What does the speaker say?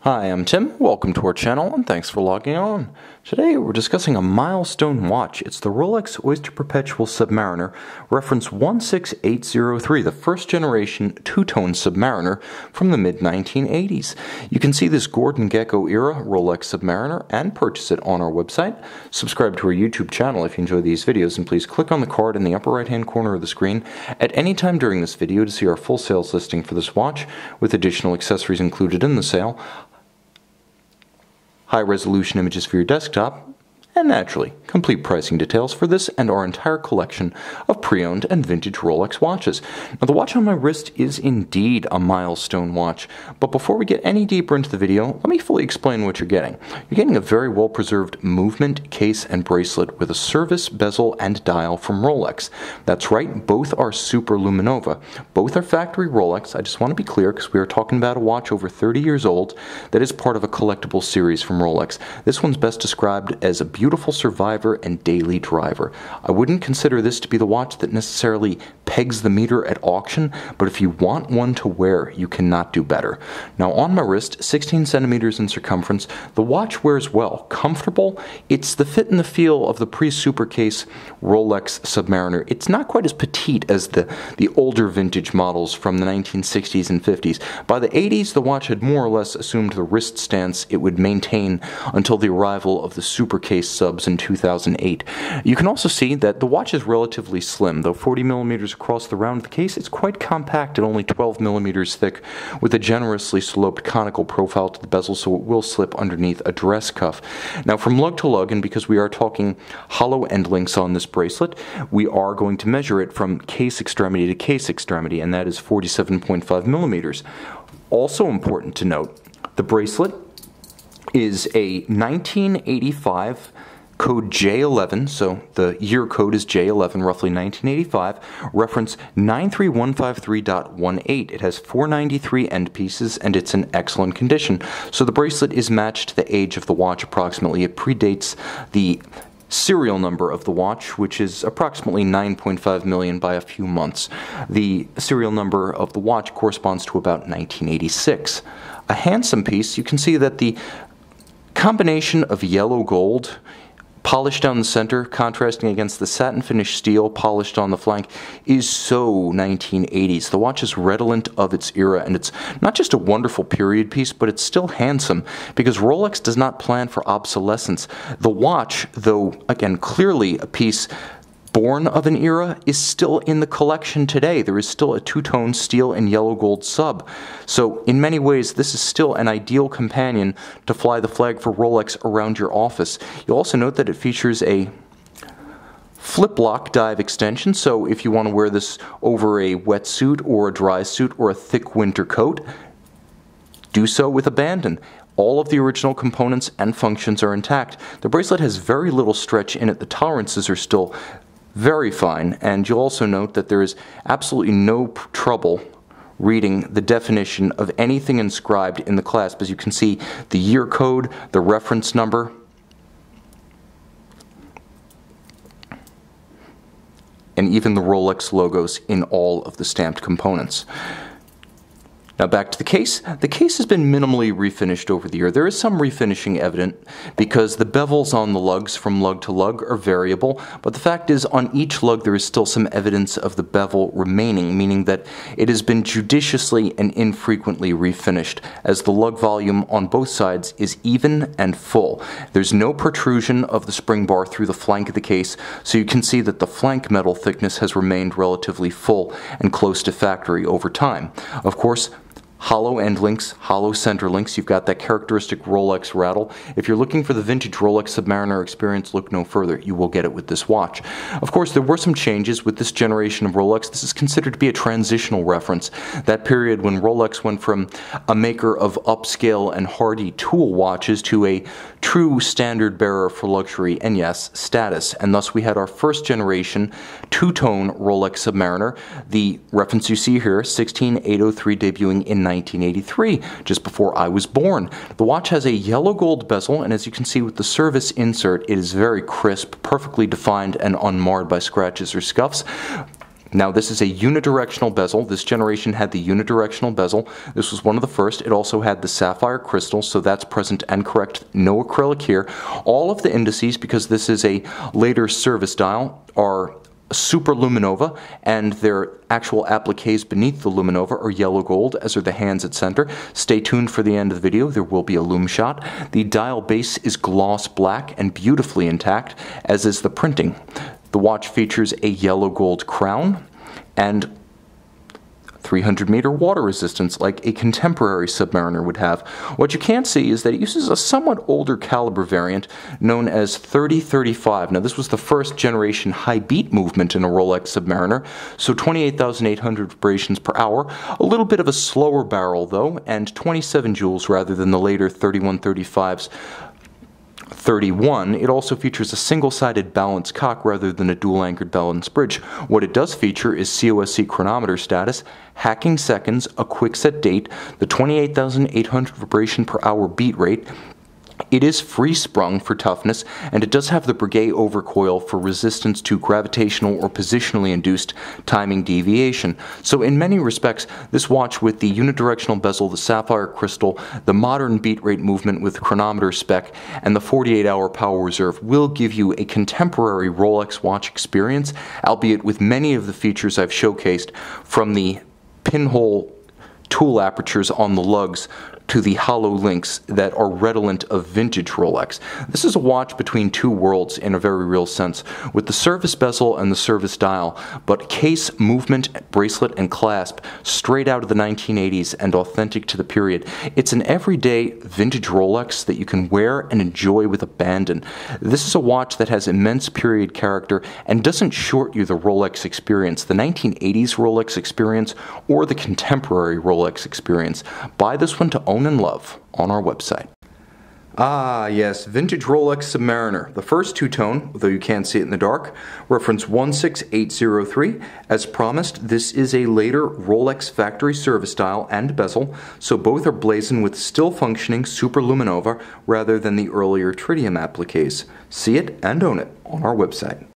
Hi, I'm Tim. Welcome to our channel and thanks for logging on. Today we're discussing a milestone watch. It's the Rolex Oyster Perpetual Submariner, reference 16803, the first generation two-tone Submariner from the mid-1980s. You can see this Gordon Gekko era Rolex Submariner and purchase it on our website. Subscribe to our YouTube channel if you enjoy these videos, and please click on the card in the upper right-hand corner of the screen at any time during this video to see our full sales listing for this watch with additional accessories included in the sale, high-resolution images for your desktop, and naturally, complete pricing details for this and our entire collection of pre-owned and vintage Rolex watches. Now, the watch on my wrist is indeed a milestone watch, but before we get any deeper into the video, let me fully explain what you're getting. You're getting a very well-preserved movement, case, and bracelet with a service, bezel, and dial from Rolex. That's right, both are super luminova. Both are factory Rolex. I just want to be clear because we are talking about a watch over 30 years old that is part of a collectible series from Rolex. This one's best described as a beautiful survivor and daily driver. I wouldn't consider this to be the watch that necessarily pegs the meter at auction, but if you want one to wear, you cannot do better. Now, on my wrist, 16 centimeters in circumference, the watch wears well. Comfortable, it's the fit and the feel of the pre-super case Rolex Submariner. It's not quite as petite as the older vintage models from the 1960s and 50s. By the 80s, the watch had more or less assumed the wrist stance it would maintain until the arrival of the super case subs in 2008. You can also see that the watch is relatively slim. Though 40 millimeters across the round of the case, it's quite compact at only 12 millimeters thick, with a generously sloped conical profile to the bezel, so it will slip underneath a dress cuff. Now, from lug to lug, and because we are talking hollow end links on this bracelet, we are going to measure it from case extremity to case extremity, and that is 47.5 millimeters. Also important to note, the bracelet is a 1985 code J11, so the year code is J11, roughly 1985, reference 93153.18. It has 493 end pieces and it's in excellent condition. So the bracelet is matched to the age of the watch approximately. It predates the serial number of the watch, which is approximately 9.5 million by a few months. The serial number of the watch corresponds to about 1986. A handsome piece. You can see that the combination of yellow gold polished down the center, contrasting against the satin finish steel polished on the flank, is so 1980s. The watch is redolent of its era, and it's not just a wonderful period piece, but it's still handsome, because Rolex does not plan for obsolescence. The watch, though again clearly a piece born of an era, is still in the collection today. There is still a two-tone steel and yellow gold sub. So in many ways, this is still an ideal companion to fly the flag for Rolex around your office. You'll also note that it features a flip-lock dive extension, so if you want to wear this over a wetsuit or a dry suit or a thick winter coat, do so with abandon. All of the original components and functions are intact. The bracelet has very little stretch in it. The tolerances are still very fine, and you'll also note that there is absolutely no trouble reading the definition of anything inscribed in the clasp. As you can see, the year code, the reference number, and even the Rolex logos in all of the stamped components. Now back to the case. The case has been minimally refinished over the year. There is some refinishing evident because the bevels on the lugs from lug to lug are variable, but the fact is on each lug there is still some evidence of the bevel remaining, meaning that it has been judiciously and infrequently refinished, as the lug volume on both sides is even and full. There's no protrusion of the spring bar through the flank of the case, so you can see that the flank metal thickness has remained relatively full and close to factory over time. Of course, hollow end links, hollow center links. You've got that characteristic Rolex rattle. If you're looking for the vintage Rolex Submariner experience, look no further. You will get it with this watch. Of course, there were some changes with this generation of Rolex. This is considered to be a transitional reference. That period when Rolex went from a maker of upscale and hardy tool watches to a true standard bearer for luxury and, yes, status. And thus we had our first generation two-tone Rolex Submariner. The reference you see here, 16803, debuting in 1983, just before I was born. The watch has a yellow gold bezel, and as you can see with the service insert, it is very crisp, perfectly defined, and unmarred by scratches or scuffs. Now this is a unidirectional bezel. This generation had the unidirectional bezel. This was one of the first. It also had the sapphire crystal, so that's present and correct. No acrylic here. All of the indices, because this is a later service dial, are super luminova, and their actual appliques beneath the luminova are yellow gold, as are the hands at center. Stay tuned for the end of the video. There will be a lume shot. The dial base is gloss black and beautifully intact, as is the printing. The watch features a yellow gold crown and 300-meter water resistance like a contemporary Submariner would have. What you can't see is that it uses a somewhat older caliber variant known as 3035. Now this was the first generation high beat movement in a Rolex Submariner, so 28,800 vibrations per hour, a little bit of a slower barrel though, and 27 joules rather than the later 3135's 31. It also features a single-sided balanced cock rather than a dual-anchored balanced bridge. What it does feature is COSC chronometer status, hacking seconds, a quick-set date, the 28,800 vibration per hour beat rate. It is free-sprung for toughness, and it does have the Breguet overcoil for resistance to gravitational or positionally induced timing deviation. So in many respects, this watch with the unidirectional bezel, the sapphire crystal, the modern beat rate movement with chronometer spec, and the 48-hour power reserve will give you a contemporary Rolex watch experience, albeit with many of the features I've showcased, from the pinhole tool apertures on the lugs to the hollow links that are redolent of vintage Rolex. This is a watch between two worlds in a very real sense, with the service bezel and the service dial, but case, movement, bracelet, and clasp straight out of the 1980s and authentic to the period. It's an everyday vintage Rolex that you can wear and enjoy with abandon. This is a watch that has immense period character and doesn't short you the Rolex experience, the 1980s Rolex experience or the contemporary Rolex experience. Buy this one to own and love on our website. Ah, yes, vintage Rolex Submariner. The first two-tone, though you can't see it in the dark, reference 16803. As promised, this is a later Rolex factory service dial and bezel, so both are blazoned with still functioning super luminova rather than the earlier tritium appliques. See it and own it on our website.